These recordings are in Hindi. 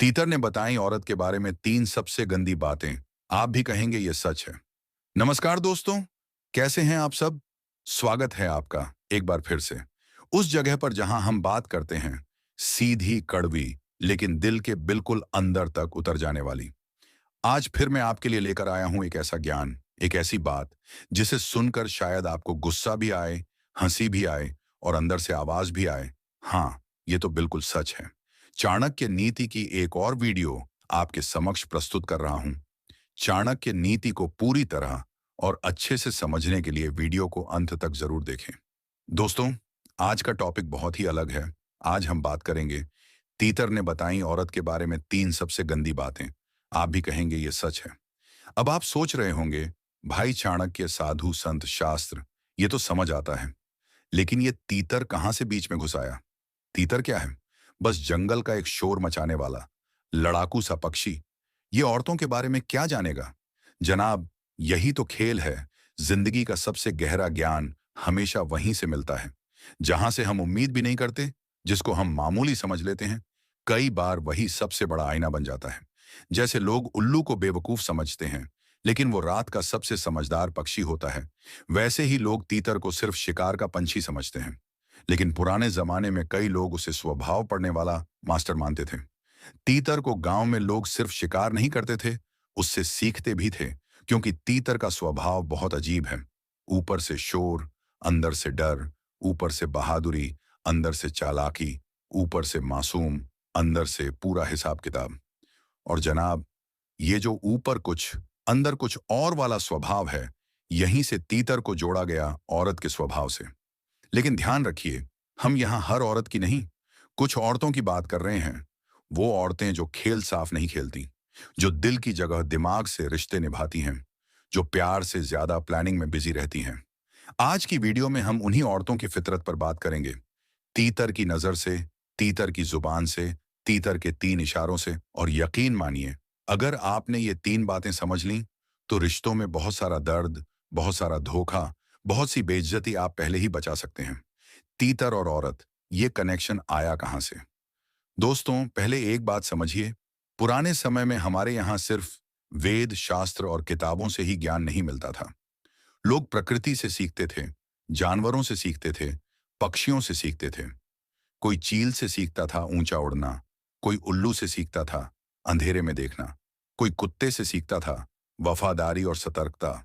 तीतर ने बताई औरत के बारे में 3 सबसे गंदी बातें। आप भी कहेंगे ये सच है। नमस्कार दोस्तों, कैसे हैं आप सब? स्वागत है आपका एक बार फिर से उस जगह पर जहां हम बात करते हैं, सीधी कड़वी लेकिन दिल के बिल्कुल अंदर तक उतर जाने वाली। आज फिर मैं आपके लिए लेकर आया हूं एक ऐसा ज्ञान, एक ऐसी बात जिसे सुनकर शायद आपको गुस्सा भी आए, हंसी भी आए और अंदर से आवाज भी आए। हाँ, ये तो बिल्कुल सच है। चाणक्य नीति की एक और वीडियो आपके समक्ष प्रस्तुत कर रहा हूं। चाणक्य नीति को पूरी तरह और अच्छे से समझने के लिए वीडियो को अंत तक जरूर देखें। दोस्तों, आज का टॉपिक बहुत ही अलग है। आज हम बात करेंगे तीतर ने बताई औरत के बारे में 3 सबसे गंदी बातें। आप भी कहेंगे ये सच है। अब आप सोच रहे होंगे, भाई चाणक्य, साधु, संत, शास्त्र, ये तो समझ आता है, लेकिन ये तीतर कहां से बीच में घुस आया? तीतर क्या है? बस जंगल का एक शोर मचाने वाला लड़ाकू सा पक्षी। ये औरतों के बारे में क्या जानेगा? जनाब, यही तो खेल है। जिंदगी का सबसे गहरा ज्ञान हमेशा वहीं से मिलता है, जहां से हम उम्मीद भी नहीं करते, जिसको हम मामूली समझ लेते हैं। कई बार वही सबसे बड़ा आईना बन जाता है। जैसे लोग उल्लू को बेवकूफ समझते हैं, लेकिन वो रात का सबसे समझदार पक्षी होता है, वैसे ही लोग तीतर को सिर्फ शिकार का पंछी समझते हैं। लेकिन पुराने जमाने में कई लोग उसे स्वभाव पढ़ने वाला मास्टर मानते थे। तीतर को गांव में लोग सिर्फ शिकार नहीं करते थे, उससे सीखते भी थे, क्योंकि तीतर का स्वभाव बहुत अजीब है। ऊपर से शोर, अंदर से डर, ऊपर से बहादुरी, अंदर से चालाकी, ऊपर से मासूम, अंदर से पूरा हिसाब किताब। और जनाब, ये जो ऊपर कुछ अंदर कुछ और वाला स्वभाव है, यहीं से तीतर को जोड़ा गया औरत के स्वभाव से। लेकिन ध्यान रखिए, हम यहां हर औरत की नहीं, कुछ औरतों की बात कर रहे हैं। वो औरतें जो खेल साफ नहीं खेलती, जो दिल की जगह दिमाग से रिश्ते निभाती हैं, जो प्यार से ज्यादा प्लानिंग में बिजी रहती हैं। आज की वीडियो में हम उन्हीं औरतों की फितरत पर बात करेंगे। तीतर की नजर से, तीतर की जुबान से, तीतर के 3 इशारों से। और यकीन मानिए, अगर आपने ये 3 बातें समझ लीं, तो रिश्तों में बहुत सारा दर्द, बहुत सारा धोखा, बहुत सी बेइज्जती आप पहले ही बचा सकते हैं। तीतर और औरत, ये कनेक्शन आया कहां से? दोस्तों, पहले एक बात समझिए। पुराने समय में हमारे यहाँ सिर्फ वेद, शास्त्र और किताबों से ही ज्ञान नहीं मिलता था। लोग प्रकृति से सीखते थे, जानवरों से सीखते थे, पक्षियों से सीखते थे। कोई चील से सीखता था ऊंचा उड़ना, कोई उल्लू से सीखता था अंधेरे में देखना, कोई कुत्ते से सीखता था वफादारी और सतर्कता,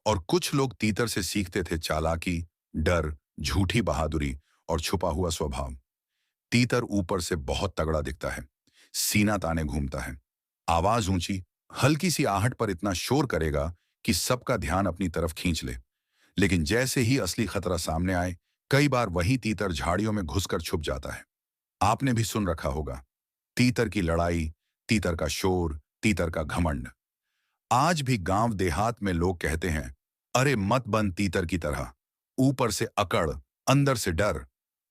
और कुछ लोग तीतर से सीखते थे चालाकी, डर, झूठी बहादुरी और छुपा हुआ स्वभाव। तीतर ऊपर से बहुत तगड़ा दिखता है, सीना ताने घूमता है, आवाज ऊंची, हल्की सी आहट पर इतना शोर करेगा कि सबका ध्यान अपनी तरफ खींच ले। लेकिन जैसे ही असली खतरा सामने आए, कई बार वही तीतर झाड़ियों में घुसकर छुप जाता है। आपने भी सुन रखा होगा, तीतर की लड़ाई, तीतर का शोर, तीतर का घमंड। आज भी गांव देहात में लोग कहते हैं, अरे मत बन तीतर की तरह, ऊपर से अकड़, अंदर से डर।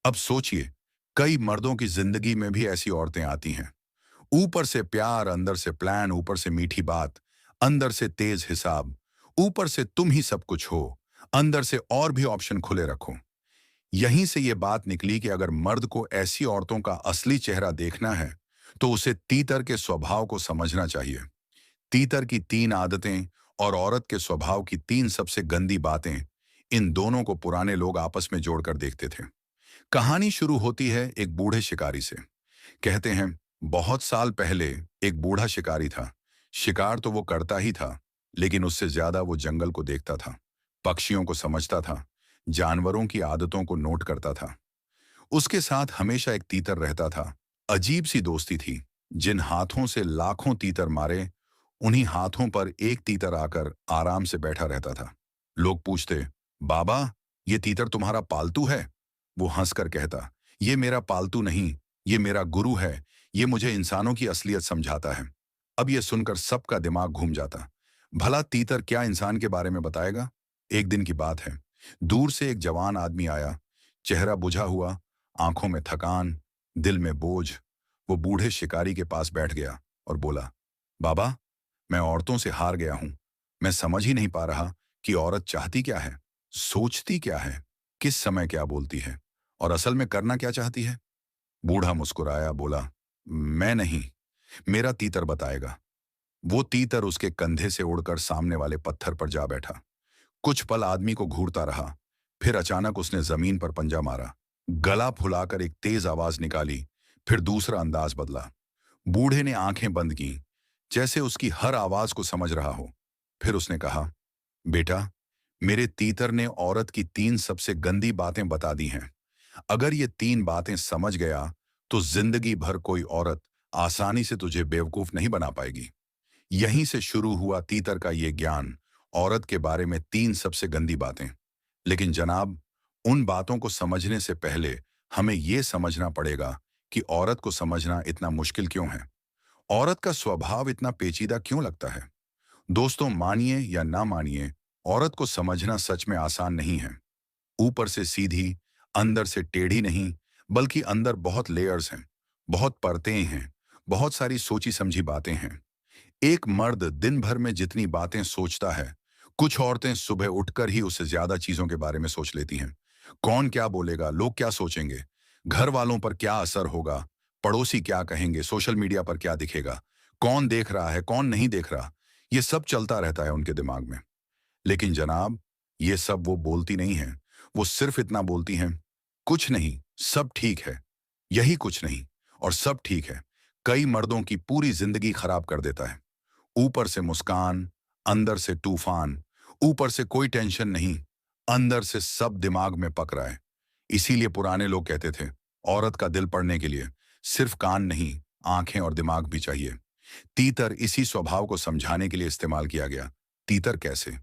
अब सोचिए, कई मर्दों की जिंदगी में भी ऐसी औरतें आती हैं। ऊपर से प्यार, अंदर से प्लान, ऊपर से मीठी बात, अंदर से तेज हिसाब। ऊपर से तुम ही सब कुछ हो, अंदर से और भी ऑप्शन खुले रखो। यहीं से ये बात निकली कि अगर मर्द को ऐसी औरतों का असली चेहरा देखना है, तो उसे तीतर के स्वभाव को समझना चाहिए। तीतर की 3 आदतें और औरत के स्वभाव की 3 सबसे गंदी बातें, इन दोनों को पुराने लोग आपस में जोड़कर देखते थे। कहानी शुरू होती है एक बूढ़े शिकारी से। कहते हैं, बहुत साल पहले एक बूढ़ा शिकारी था। शिकार तो वो करता ही था, लेकिन उससे ज्यादा वो जंगल को देखता था, पक्षियों को समझता था, जानवरों की आदतों को नोट करता था। उसके साथ हमेशा एक तीतर रहता था। अजीब सी दोस्ती थी। जिन हाथों से लाखों तीतर मारे, उन्हीं हाथों पर एक तीतर आकर आराम से बैठा रहता था। लोग पूछते, बाबा, ये तीतर तुम्हारा पालतू है? वो हंसकर कहता, ये मेरा पालतू नहीं, ये मेरा गुरु है। ये मुझे इंसानों की असलियत समझाता है। अब ये सुनकर सबका दिमाग घूम जाता। भला तीतर क्या इंसान के बारे में बताएगा? एक दिन की बात है। दूर से एक जवान आदमी आया, चेहरा बुझा हुआ, आंखों में थकान, दिल में बोझ। वो बूढ़े शिकारी के पास बैठ गया और बोला, बाबा, मैं औरतों से हार गया हूं। मैं समझ ही नहीं पा रहा कि औरत चाहती क्या है, सोचती क्या है, किस समय क्या बोलती है, और असल में करना क्या चाहती है। बूढ़ा मुस्कुराया, बोला, मैं नहीं, मेरा तीतर बताएगा। वो तीतर उसके कंधे से उड़कर सामने वाले पत्थर पर जा बैठा। कुछ पल आदमी को घूरता रहा, फिर अचानक उसने जमीन पर पंजा मारा, गला फुलाकर एक तेज आवाज निकाली, फिर दूसरा अंदाज बदला। बूढ़े ने आंखें बंद की, जैसे उसकी हर आवाज को समझ रहा हो। फिर उसने कहा, बेटा, मेरे तीतर ने औरत की 3 सबसे गंदी बातें बता दी हैं। अगर ये 3 बातें समझ गया, तो जिंदगी भर कोई औरत आसानी से तुझे बेवकूफ नहीं बना पाएगी। यहीं से शुरू हुआ तीतर का ये ज्ञान, औरत के बारे में 3 सबसे गंदी बातें। लेकिन जनाब, उन बातों को समझने से पहले हमें ये समझना पड़ेगा कि औरत को समझना इतना मुश्किल क्यों है। औरत का स्वभाव इतना पेचीदा क्यों लगता है। दोस्तों, मानिए या ना मानिए, औरत को समझना सच में आसान नहीं है। ऊपर से सीधी, अंदर से टेढ़ी नहीं, बल्कि अंदर बहुत लेयर्स हैं, बहुत परतें हैं, बहुत सारी सोची समझी बातें हैं। एक मर्द दिन भर में जितनी बातें सोचता है, कुछ औरतें सुबह उठकर ही उससे ज्यादा चीजों के बारे में सोच लेती हैं। कौन क्या बोलेगा, लोग क्या सोचेंगे, घर वालों पर क्या असर होगा, पड़ोसी क्या कहेंगे, सोशल मीडिया पर क्या दिखेगा, कौन देख रहा है, कौन नहीं देख रहा, ये सब चलता रहता है उनके दिमाग में। लेकिन जनाब, ये सब वो बोलती नहीं है। वो सिर्फ इतना बोलती हैं, कुछ नहीं, सब ठीक है। यही कुछ नहीं और सब ठीक है कई मर्दों की पूरी जिंदगी खराब कर देता है। ऊपर से मुस्कान, अंदर से तूफान। ऊपर से कोई टेंशन नहीं, अंदर से सब दिमाग में पक रहा है। इसीलिए पुराने लोग कहते थे, औरत का दिल पढ़ने के लिए सिर्फ कान नहीं, आंखें और दिमाग भी चाहिए। तीतर इसी स्वभाव को समझाने के लिए इस्तेमाल किया गया। तीतर कैसे?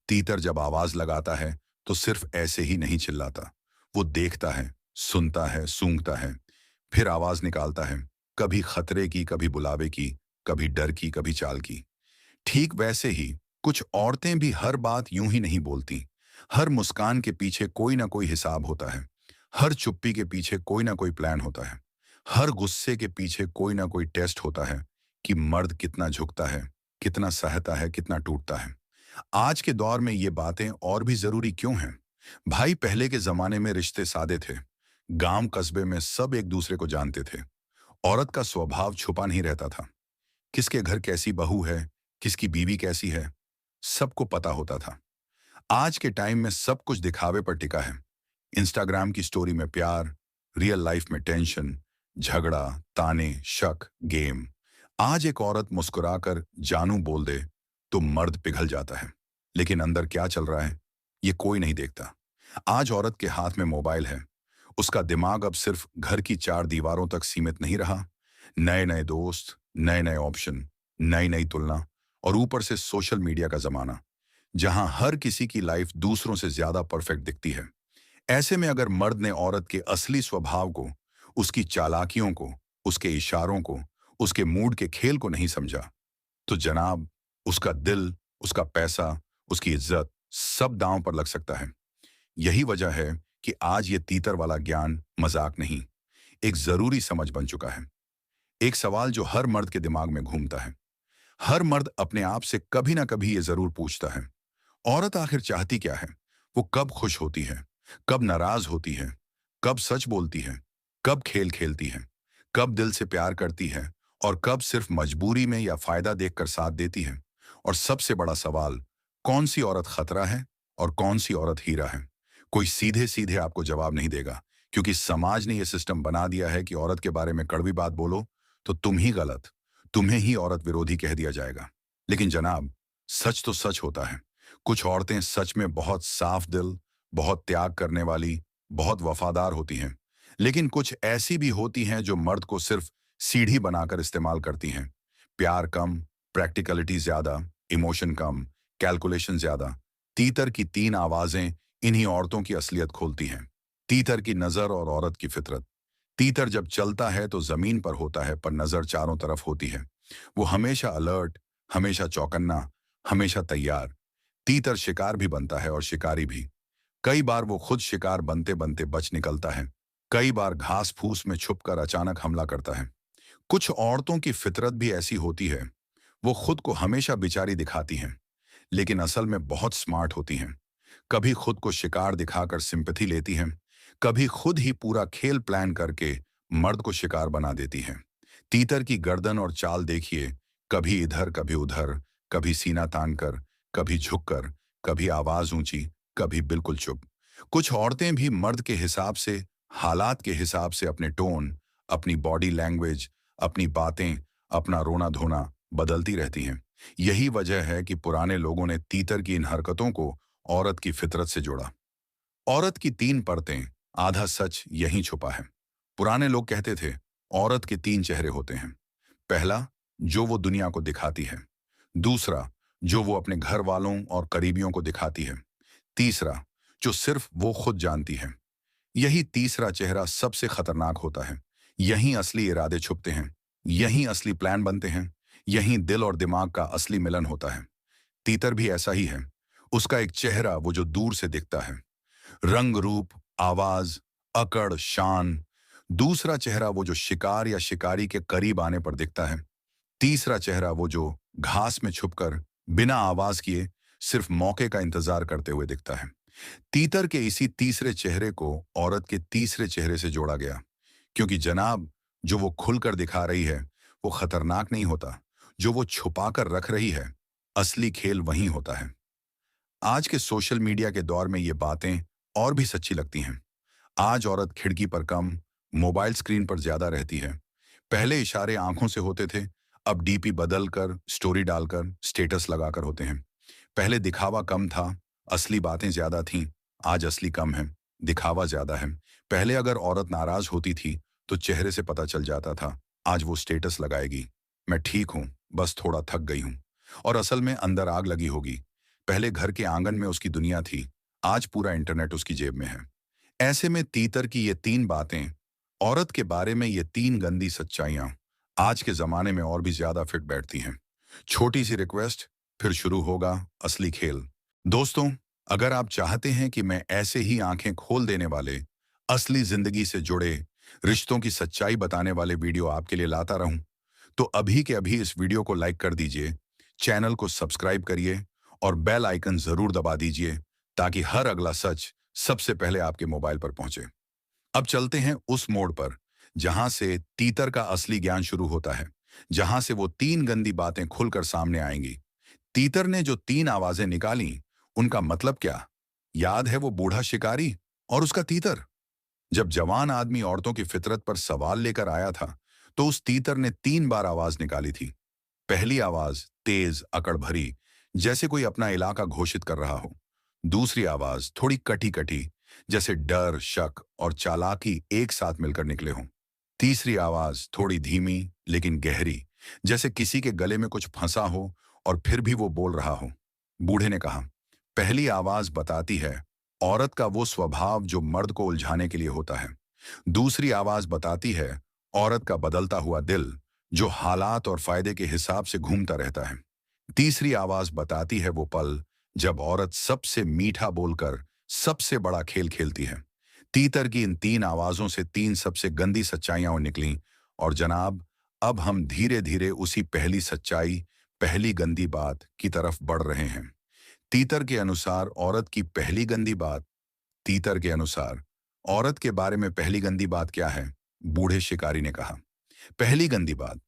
तीतर जब आवाज लगाता है, तो सिर्फ ऐसे ही नहीं चिल्लाता। वो देखता है, सुनता है, सूंघता है, फिर आवाज निकालता है। कभी खतरे की, कभी बुलावे की, कभी डर की, कभी चाल की। ठीक वैसे ही कुछ औरतें भी हर बात यूं ही नहीं बोलती। हर मुस्कान के पीछे कोई ना कोई हिसाब होता है। हर चुप्पी के पीछे कोई ना कोई प्लान होता है। हर गुस्से के पीछे कोई ना कोई टेस्ट होता है कि मर्द कितना झुकता है, कितना सहता है, कितना टूटता है। आज के दौर में ये बातें और भी जरूरी क्यों हैं? भाई, पहले के जमाने में रिश्ते सादे थे। गांव कस्बे में सब एक दूसरे को जानते थे। औरत का स्वभाव छुपा नहीं रहता था। किसके घर कैसी बहू है, किसकी बीवी कैसी है, सबको पता होता था। आज के टाइम में सब कुछ दिखावे पर टिका है। इंस्टाग्राम की स्टोरी में प्यार, रियल लाइफ में टेंशन, झगड़ा, ताने, शक, गेम। आज एक औरत मुस्कुराकर जानू बोल दे तो मर्द पिघल जाता है। लेकिन अंदर क्या चल रहा है, ये कोई नहीं देखता। आज औरत के हाथ में मोबाइल है। उसका दिमाग अब सिर्फ घर की 4 दीवारों तक सीमित नहीं रहा। नए नए दोस्त, नए नए ऑप्शन, नई नई तुलना, और ऊपर से सोशल मीडिया का जमाना, जहां हर किसी की लाइफ दूसरों से ज्यादा परफेक्ट दिखती है। ऐसे में अगर मर्द ने औरत के असली स्वभाव को, उसकी चालाकियों को, उसके इशारों को, उसके मूड के खेल को नहीं समझा, तो जनाब, उसका दिल, उसका पैसा, उसकी इज्जत, सब दांव पर लग सकता है। यही वजह है कि आज ये तीतर वाला ज्ञान मजाक नहीं, एक जरूरी समझ बन चुका है। एक सवाल जो हर मर्द के दिमाग में घूमता है। हर मर्द अपने आप से कभी ना कभी ये जरूर पूछता है, औरत आखिर चाहती क्या है? वो कब खुश होती है, कब नाराज होती है, कब सच बोलती है, कब खेल खेलती है, कब दिल से प्यार करती है, और कब सिर्फ मजबूरी में या फायदा देखकर साथ देती है। और सबसे बड़ा सवाल, कौन सी औरत खतरा है और कौन सी औरत हीरा है? कोई सीधे सीधे आपको जवाब नहीं देगा, क्योंकि समाज ने यह सिस्टम बना दिया है कि औरत के बारे में कड़वी बात बोलो तो तुम ही गलत, तुम्हें ही औरत विरोधी कह दिया जाएगा। लेकिन जनाब, सच तो सच होता है। कुछ औरतें सच में बहुत साफ दिल, बहुत त्याग करने वाली, बहुत वफादार होती हैं। लेकिन कुछ ऐसी भी होती हैं जो मर्द को सिर्फ सीढ़ी बनाकर इस्तेमाल करती हैं। प्यार कम, प्रैक्टिकलिटी ज्यादा, इमोशन कम, कैलकुलेशन ज्यादा। तीतर की 3 आवाजें इन्हीं औरतों की असलियत खोलती हैं। तीतर की नजर और औरत की फितरत। तीतर जब चलता है तो जमीन पर होता है, पर नजर चारों तरफ होती है। वो हमेशा अलर्ट, हमेशा चौकन्ना, हमेशा तैयार। तीतर शिकार भी बनता है और शिकारी भी। कई बार वो खुद शिकार बनते बनते बच निकलता है। कई बार घास फूस में छुपकर अचानक हमला करता है। कुछ औरतों की फितरत भी ऐसी होती है, वो खुद को हमेशा बेचारी दिखाती हैं, लेकिन असल में बहुत स्मार्ट होती हैं। कभी खुद को शिकार दिखाकर सिंपैथी लेती हैं, कभी खुद ही पूरा खेल प्लान करके मर्द को शिकार बना देती हैं। तीतर की गर्दन और चाल देखिए, कभी इधर कभी उधर, कभी सीना तानकर, कभी झुककर, कभी आवाज ऊंची, कभी बिल्कुल चुप। कुछ औरतें भी मर्द के हिसाब से, हालात के हिसाब से अपने टोन, अपनी बॉडी लैंग्वेज, अपनी बातें, अपना रोना धोना बदलती रहती हैं। यही वजह है कि पुराने लोगों ने तीतर की इन हरकतों को औरत की फितरत से जोड़ा। औरत की तीन परतें, आधा सच यहीं छुपा है। पुराने लोग कहते थे, औरत के तीन चेहरे होते हैं। पहला, जो वो दुनिया को दिखाती है। दूसरा, जो वो अपने घर वालों और करीबियों को दिखाती है। तीसरा, जो सिर्फ वो खुद जानती है। यही तीसरा चेहरा सबसे खतरनाक होता है। यहीं असली इरादे छुपते हैं। यहीं असली प्लान बनते हैं। यहीं दिल और दिमाग का असली मिलन होता है। तीतर भी ऐसा ही है। उसका एक चेहरा वो जो दूर से दिखता है, रंग रूप, आवाज, अकड़, शान। दूसरा चेहरा वो जो शिकार या शिकारी के करीब आने पर दिखता है। तीसरा चेहरा वो जो घास में छुपकर बिना आवाज किए सिर्फ मौके का इंतजार करते हुए दिखता है। तीतर के इसी तीसरे चेहरे को औरत के तीसरे चेहरे से जोड़ा गया, क्योंकि जनाब, जो वो खुलकर दिखा रही है वो खतरनाक नहीं होता। जो वो छुपाकर रख रही है, असली खेल वहीं होता है। आज के सोशल मीडिया के दौर में ये बातें और भी सच्ची लगती हैं। आज औरत खिड़की पर कम, मोबाइल स्क्रीन पर ज्यादा रहती है। पहले इशारे आंखों से होते थे, अब डीपी बदलकर, स्टोरी डालकर, स्टेटस लगाकर होते हैं। पहले दिखावा कम था, असली बातें ज्यादा थीं। आज असली कम है, दिखावा ज्यादा है। पहले अगर औरत नाराज होती थी तो चेहरे से पता चल जाता था। आज वो स्टेटस लगाएगी, मैं ठीक हूं, बस थोड़ा थक गई हूं, और असल में अंदर आग लगी होगी। पहले घर के आंगन में उसकी दुनिया थी, आज पूरा इंटरनेट उसकी जेब में है। ऐसे में तीतर की ये तीन बातें, औरत के बारे में ये तीन गंदी सच्चाइयां, आज के जमाने में और भी ज्यादा फिट बैठती हैं। छोटी सी रिक्वेस्ट, फिर शुरू होगा असली खेल। दोस्तों, अगर आप चाहते हैं कि मैं ऐसे ही आंखें खोल देने वाले, असली जिंदगी से जुड़े, रिश्तों की सच्चाई बताने वाले वीडियो आपके लिए लाता रहूं, तो अभी के अभी इस वीडियो को लाइक कर दीजिए, चैनल को सब्सक्राइब करिए और बेल आइकन जरूर दबा दीजिए, ताकि हर अगला सच सबसे पहले आपके मोबाइल पर पहुंचे। अब चलते हैं उस मोड़ पर जहां से तीतर का असली ज्ञान शुरू होता है, जहां से वो तीन गंदी बातें खुलकर सामने आएंगी। तीतर ने जो तीन आवाजें निकाली, उनका मतलब क्या? याद है वो बूढ़ा शिकारी और उसका तीतर? जब जवान आदमी औरतों की फितरत पर सवाल लेकर आया था, तो उस तीतर ने तीन बार आवाज निकाली थी। पहली आवाज तेज, अकड़ भरी, जैसे कोई अपना इलाका घोषित कर रहा हो। दूसरी आवाज थोड़ी कटी कटी, जैसे डर, शक और चालाकी एक साथ मिलकर निकले हों। तीसरी आवाज थोड़ी धीमी लेकिन गहरी, जैसे किसी के गले में कुछ फंसा हो और फिर भी वो बोल रहा हो। बूढ़े ने कहा, पहली आवाज बताती है औरत का वो स्वभाव जो मर्द को उलझाने के लिए होता है। दूसरी आवाज बताती है औरत का बदलता हुआ दिल, जो हालात और फायदे के हिसाब से घूमता रहता है। तीसरी आवाज बताती है वो पल जब औरत सबसे मीठा बोलकर सबसे बड़ा खेल खेलती है। तीतर की इन तीन आवाजों से तीन सबसे गंदी सच्चाइयां निकलीं, और जनाब, अब हम धीरे धीरे उसी पहली सच्चाई, पहली गंदी बात की तरफ बढ़ रहे हैं। तीतर के अनुसार औरत की पहली गंदी बात। तीतर के अनुसार औरत के बारे में पहली गंदी बात क्या है? बूढ़े शिकारी ने कहा, पहली गंदी बात,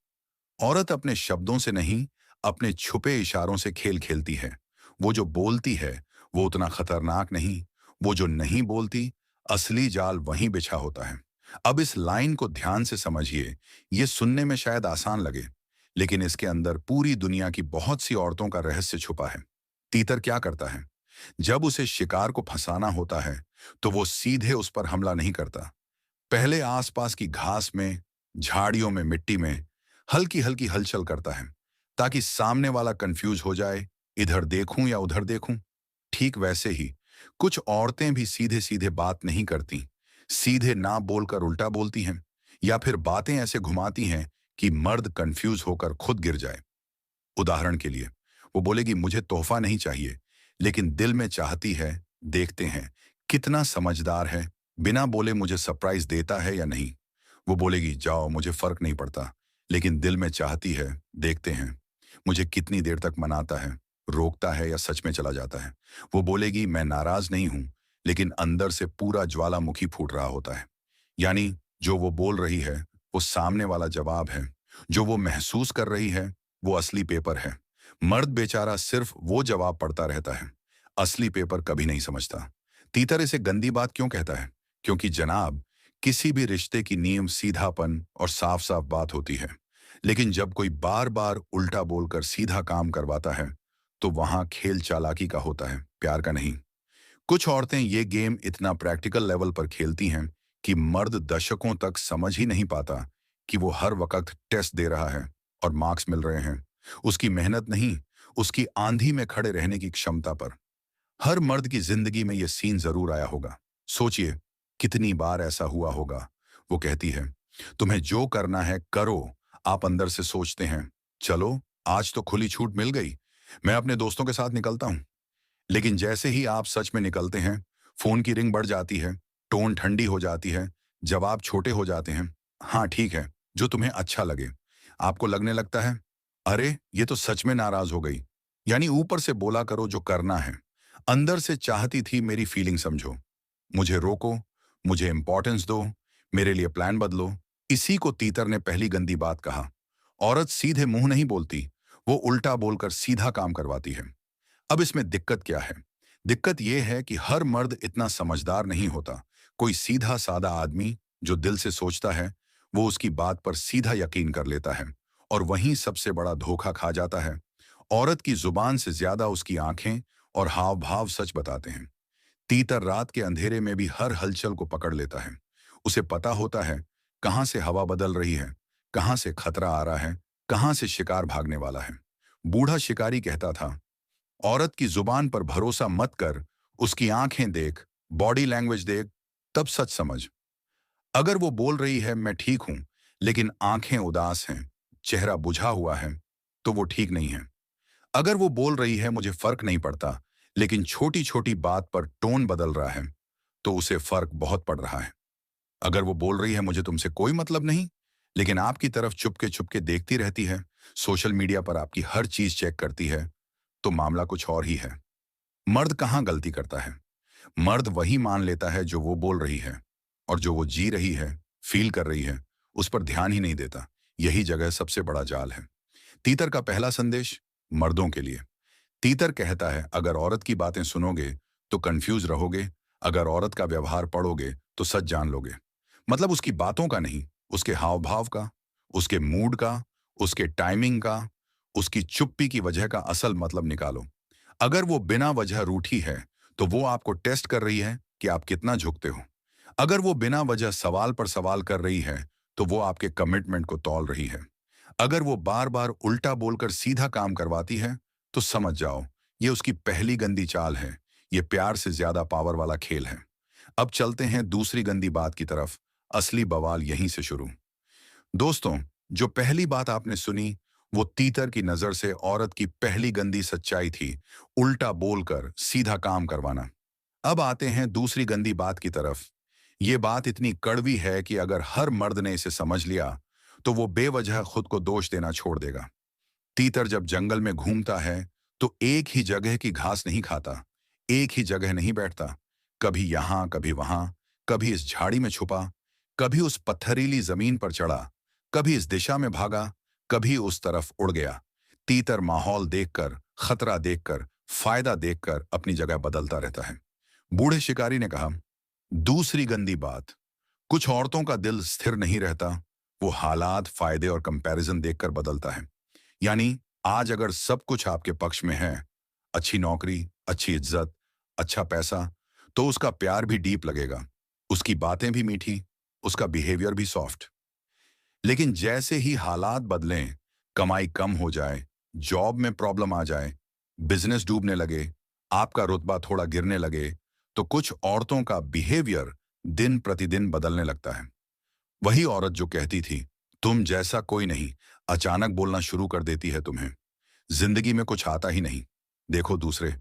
औरत अपने शब्दों से नहीं, अपने छुपे इशारों से खेल खेलती है। वो जो बोलती है वो उतना खतरनाक नहीं, वो जो नहीं बोलती, असली जाल वहीं बिछा होता है। अब इस लाइन को ध्यान से समझिए। ये सुनने में शायद आसान लगे, लेकिन इसके अंदर पूरी दुनिया की बहुत सी औरतों का रहस्य छुपा है। तीतर क्या करता है? जब उसे शिकार को फंसाना होता है, तो वो सीधे उस पर हमला नहीं करता। पहले आसपास की घास में, झाड़ियों में, मिट्टी में हल्की हल्की हलचल करता है, ताकि सामने वाला कंफ्यूज हो जाए, इधर देखूं या उधर देखूं। ठीक वैसे ही कुछ औरतें भी सीधे सीधे बात नहीं करती, सीधे ना बोलकर उल्टा बोलती हैं, या फिर बातें ऐसे घुमाती हैं कि मर्द कंफ्यूज होकर खुद गिर जाए। उदाहरण के लिए, वो बोलेगी, मुझे तोहफा नहीं चाहिए, लेकिन दिल में चाहती है, देखते हैं कितना समझदार है, बिना बोले मुझे सरप्राइज देता है या नहीं। वो बोलेगी, जाओ, मुझे फर्क नहीं पड़ता, लेकिन दिल में चाहती है, देखते हैं मुझे कितनी देर तक मनाता है, रोकता है या सच में चला जाता है। वो बोलेगी, मैं नाराज नहीं हूं, लेकिन अंदर से पूरा ज्वालामुखी फूट रहा होता है। यानी जो वो बोल रही है वो सामने वाला जवाब है, जो वो महसूस कर रही है वो असली पेपर है। मर्द बेचारा सिर्फ वो जवाब पढ़ता रहता है, असली पेपर कभी नहीं समझता। तीतर इसे गंदी बात क्यों कहता है? क्योंकि जनाब, किसी भी रिश्ते की नींव सीधापन और साफ साफ बात होती है। लेकिन जब कोई बार बार उल्टा बोलकर सीधा काम करवाता है तो वहां खेल चालाकी का होता है, प्यार का नहीं। कुछ औरतें ये गेम इतना प्रैक्टिकल लेवल पर खेलती हैं कि मर्द दशकों तक समझ ही नहीं पाता कि वो हर वक्त टेस्ट दे रहा है और मार्क्स मिल रहे हैं उसकी मेहनत नहीं, उसकी आंधी में खड़े रहने की क्षमता पर। हर मर्द की जिंदगी में ये सीन जरूर आया होगा। सोचिए, कितनी बार ऐसा हुआ होगा। वो कहती है, तुम्हें जो करना है करो। आप अंदर से सोचते हैं, चलो आज तो खुली छूट मिल गई, मैं अपने दोस्तों के साथ निकलता हूं। लेकिन जैसे ही आप सच में निकलते हैं, फोन की रिंग बढ़ जाती है, टोन ठंडी हो जाती है, जवाब छोटे हो जाते हैं। हाँ ठीक है, जो तुम्हें अच्छा लगे। आपको लगने लगता है, अरे ये तो सच में नाराज हो गई। यानी ऊपर से बोला करो जो करना है, अंदर से चाहती थी मेरी फीलिंग समझो। मुझे रोको, मुझे इंपॉर्टेंस दो, मेरे लिए प्लान बदलो। इसी को तीतर ने पहली गंदी बात कहा। औरत सीधे मुंह नहीं बोलती, वो उल्टा बोलकर सीधा काम करवाती है। अब इसमें दिक्कत क्या है? दिक्कत यह है कि हर मर्द इतना समझदार नहीं होता। कोई सीधा सादा आदमी जो दिल से सोचता है, वो उसकी बात पर सीधा यकीन कर लेता है और वहीं सबसे बड़ा धोखा खा जाता है। औरत की जुबान से ज्यादा उसकी आंखें और हाव भाव सच बताते हैं। तीतर रात के अंधेरे में भी हर हलचल को पकड़ लेता है। उसे पता होता है कहां से हवा बदल रही है, कहां से खतरा आ रहा है, कहां से शिकार भागने वाला है। बूढ़ा शिकारी कहता था, औरत की जुबान पर भरोसा मत कर, उसकी आंखें देख, बॉडी लैंग्वेज देख, तब सच समझ। अगर वो बोल रही है मैं ठीक हूं, लेकिन आंखें उदास हैं, चेहरा बुझा हुआ है, तो वो ठीक नहीं है। अगर वो बोल रही है मुझे फर्क नहीं पड़ता, लेकिन छोटी छोटी बात पर टोन बदल रहा है, तो उसे फर्क बहुत पड़ रहा है। अगर वो बोल रही है मुझे तुमसे कोई मतलब नहीं, लेकिन आपकी तरफ चुपके देखती रहती है, सोशल मीडिया पर आपकी हर चीज चेक करती है, तो मामला कुछ और ही है। मर्द कहाँ गलती करता है? मर्द वही मान लेता है जो वो बोल रही है, और जो वो जी रही है, फील कर रही है, उस पर ध्यान ही नहीं देता। यही जगह सबसे बड़ा जाल है। तीतर का पहला संदेश मर्दों के लिए। तीतर कहता है, अगर औरत की बातें सुनोगे तो कंफ्यूज रहोगे, अगर औरत का व्यवहार पढ़ोगे तो सच जान लोगे। मतलब उसकी बातों का नहीं, उसके हाव भाव का, उसके मूड का, उसके टाइमिंग का, उसकी चुप्पी की वजह का असल मतलब निकालो। अगर वो बिना वजह रूठी है तो वो आपको टेस्ट कर रही है कि आप कितना झुकते हो। अगर वो बिना वजह सवाल पर सवाल कर रही है तो वो आपके कमिटमेंट को तौल रही है। अगर वो बार बार उल्टा बोलकर सीधा काम करवाती है तो समझ जाओ, ये उसकी पहली गंदी चाल है। ये प्यार से ज्यादा पावर वाला खेल है। अब चलते हैं दूसरी गंदी बात की तरफ। असली बवाल यहीं से शुरू। दोस्तों, जो पहली बात आपने सुनी वो तीतर की नजर से औरत की पहली गंदी सच्चाई थी, उल्टा बोलकर सीधा काम करवाना। अब आते हैं दूसरी गंदी बात की तरफ। ये बात इतनी कड़वी है कि अगर हर मर्द ने इसे समझ लिया तो वो बेवजह खुद को दोष देना छोड़ देगा। तीतर जब जंगल में घूमता है तो एक ही जगह की घास नहीं खाता, एक ही जगह नहीं बैठता। कभी यहां कभी वहां, कभी इस झाड़ी में छुपा, कभी उस पत्थरीली जमीन पर चढ़ा, कभी इस दिशा में भागा, कभी उस तरफ उड़ गया। तीतर माहौल देखकर, खतरा देखकर, फायदा देखकर अपनी जगह बदलता रहता है। बूढ़े शिकारी ने कहा, दूसरी गंदी बात, कुछ औरतों का दिल स्थिर नहीं रहता, वो हालात, फायदे और कंपैरिजन देखकर बदलता है। यानी आज अगर सब कुछ आपके पक्ष में है, अच्छी नौकरी, अच्छी इज्जत, अच्छा पैसा, तो उसका प्यार भी डीप लगेगा, उसकी बातें भी मीठी, उसका बिहेवियर भी सॉफ्ट। लेकिन जैसे ही हालात बदलें, कमाई कम हो जाए, जॉब में प्रॉब्लम आ जाए, बिजनेस डूबने लगे, आपका रुतबा थोड़ा गिरने लगे, तो कुछ औरतों का बिहेवियर दिन प्रतिदिन बदलने लगता है। वही औरत जो कहती थी तुम जैसा कोई नहीं, अचानक बोलना शुरू कर देती है तुम्हें जिंदगी में कुछ आता ही नहीं, देखो दूसरे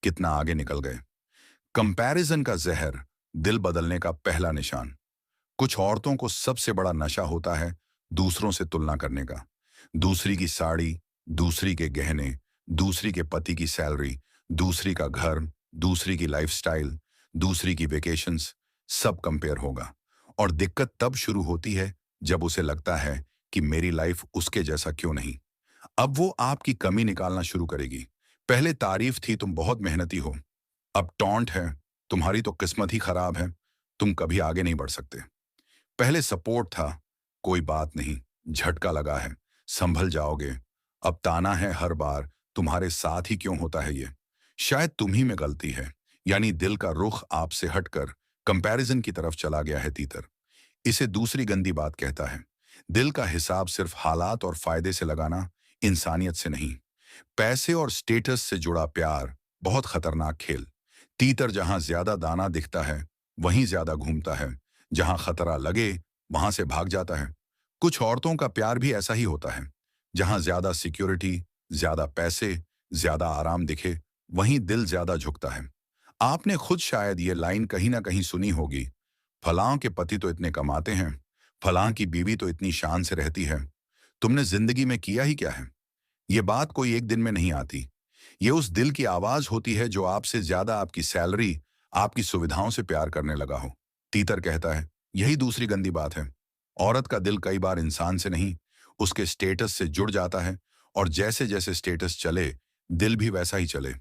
कितना आगे निकल गए। कंपैरिजन का जहर, दिल बदलने का पहला निशान। कुछ औरतों को सबसे बड़ा नशा होता है दूसरों से तुलना करने का। दूसरी की साड़ी, दूसरी के गहने, दूसरी के पति की सैलरी, दूसरी का घर, दूसरी की लाइफस्टाइल, दूसरी की वेकेशंस, सब कंपेयर होगा। और दिक्कत तब शुरू होती है जब उसे लगता है कि मेरी लाइफ उसके जैसा क्यों नहीं। अब वो आपकी कमी निकालना शुरू करेगी। पहले तारीफ थी तुम बहुत मेहनती हो, अब टॉन्ट है तुम्हारी तो किस्मत ही खराब है, तुम कभी आगे नहीं बढ़ सकते। पहले सपोर्ट था कोई बात नहीं, झटका लगा है, संभल जाओगे। अब ताना है हर बार तुम्हारे साथ ही क्यों होता है ये। शायद तुम ही में गलती है। यानी दिल का रुख आपसे हटकर कंपैरिजन की तरफ चला गया है तीतर। इसे दूसरी गंदी बात कहता है। दिल का हिसाब सिर्फ हालात और फायदे से लगाना, इंसानियत से नहीं। पैसे और स्टेटस से जुड़ा प्यार बहुत खतरनाक खेल। तीतर जहां ज्यादा दाना दिखता है वहीं ज्यादा घूमता है, जहां खतरा लगे वहां से भाग जाता है। कुछ औरतों का प्यार भी ऐसा ही होता है। जहां ज्यादा सिक्योरिटी, ज्यादा पैसे, ज्यादा आराम दिखे वहीं दिल ज्यादा झुकता है। आपने खुद शायद ये लाइन कहीं ना कहीं सुनी होगी, फलां के पति तो इतने कमाते हैं, फलां की बीवी तो इतनी शान से रहती है, तुमने जिंदगी में किया ही क्या है। ये बात कोई एक दिन में नहीं आती। ये उस दिल की आवाज होती है जो आपसे ज्यादा आपकी सैलरी, आपकी सुविधाओं से प्यार करने लगा हो। तीतर कहता है यही दूसरी गंदी बात है। औरत का दिल कई बार इंसान से नहीं, उसके स्टेटस से जुड़ जाता है, और जैसे जैसे स्टेटस चले दिल भी वैसा ही चले।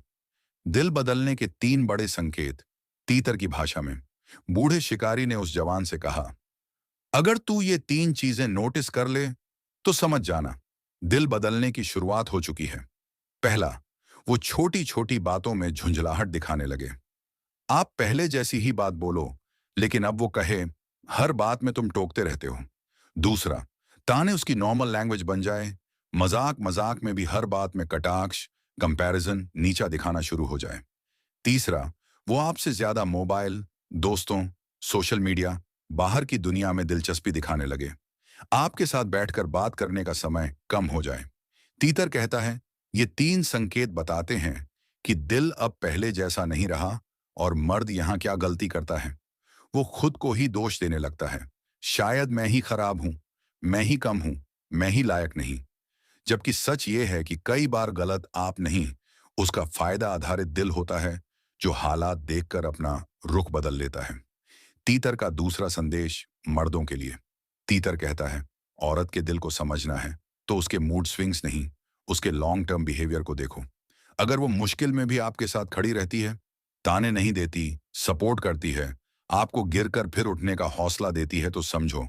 दिल बदलने के तीन बड़े संकेत तीतर की भाषा में। बूढ़े शिकारी ने उस जवान से कहा, अगर तू ये तीन चीजें नोटिस कर ले तो समझ जाना दिल बदलने की शुरुआत हो चुकी है। पहला, वो छोटी छोटी बातों में झुंझलाहट दिखाने लगे। आप पहले जैसी ही बात बोलो, लेकिन अब वो कहे हर बात में तुम टोकते रहते हो। दूसरा, ताने उसकी नॉर्मल लैंग्वेज बन जाए, मजाक मजाक में भी हर बात में कटाक्ष, कंपैरिजन, नीचा दिखाना शुरू हो जाए। तीसरा, वो आपसे ज्यादा मोबाइल, दोस्तों, सोशल मीडिया, बाहर की दुनिया में दिलचस्पी दिखाने लगे। आपके साथ बैठकर बात करने का समय कम हो जाए। तीतर कहता है ये तीन संकेत बताते हैं कि दिल अब पहले जैसा नहीं रहा, और मर्द यहां क्या गलती करता है, वो खुद को ही दोष देने लगता है। शायद मैं ही खराब हूं, मैं ही कम हूं, मैं ही लायक नहीं। जबकि सच ये है कि कई बार गलत आप नहीं, उसका फायदा आधारित दिल होता है जो हालात देखकर अपना रुख बदल लेता है। तीतर का दूसरा संदेश मर्दों के लिए। तीतर कहता है औरत के दिल को समझना है तो उसके मूड स्विंग्स नहीं, उसके लॉन्ग टर्म बिहेवियर को देखो। अगर वो मुश्किल में भी आपके साथ खड़ी रहती है, ताने नहीं देती, सपोर्ट करती है, आपको गिरकर फिर उठने का हौसला देती है, तो समझो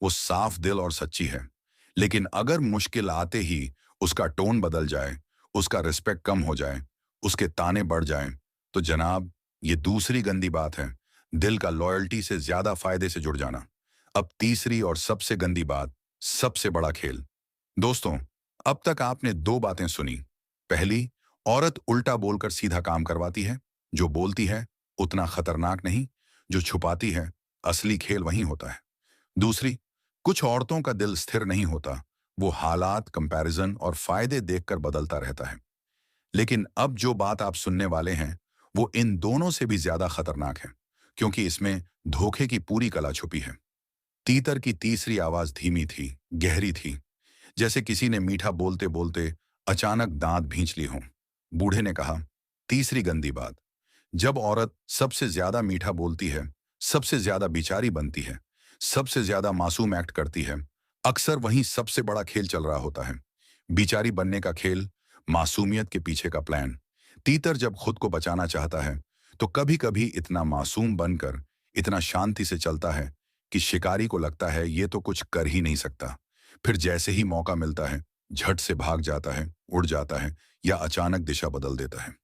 वो साफ दिल और सच्ची है। लेकिन अगर मुश्किल आते ही उसका टोन बदल जाए, उसका रिस्पेक्ट कम हो जाए, उसके ताने बढ़ जाएं, तो जनाब ये दूसरी गंदी बात है, दिल का लॉयल्टी से ज्यादा फायदे से जुड़ जाना। अब तीसरी और सबसे गंदी बात, सबसे बड़ा खेल। दोस्तों, अब तक आपने दो बातें सुनी। पहली, औरत उल्टा बोलकर सीधा काम करवाती है। जो बोलती है उतना खतरनाक नहीं, जो छुपाती है असली खेल वहीं होता है। दूसरी, कुछ औरतों का दिल स्थिर नहीं होता, वो हालात, कंपैरिजन और फायदे देखकर बदलता रहता है। लेकिन अब जो बात आप सुनने वाले हैं वो इन दोनों से भी ज्यादा खतरनाक है, क्योंकि इसमें धोखे की पूरी कला छुपी है। तीतर की तीसरी आवाज धीमी थी, गहरी थी, जैसे किसी ने मीठा बोलते बोलते अचानक दांत भींच ली हों। बूढ़े ने कहा, तीसरी गंदी बात, जब औरत सबसे ज्यादा मीठा बोलती है, सबसे ज्यादा बिचारी बनती है, सबसे ज्यादा मासूम एक्ट करती है, अक्सर वहीं सबसे बड़ा खेल चल रहा होता है। बिचारी बनने का खेल, मासूमियत के पीछे का प्लान। तीतर जब खुद को बचाना चाहता है तो कभी कभी इतना मासूम बनकर, इतना शांति से चलता है कि शिकारी को लगता है ये तो कुछ कर ही नहीं सकता। फिर जैसे ही मौका मिलता है झट से भाग जाता है, उड़ जाता है, या अचानक दिशा बदल देता है।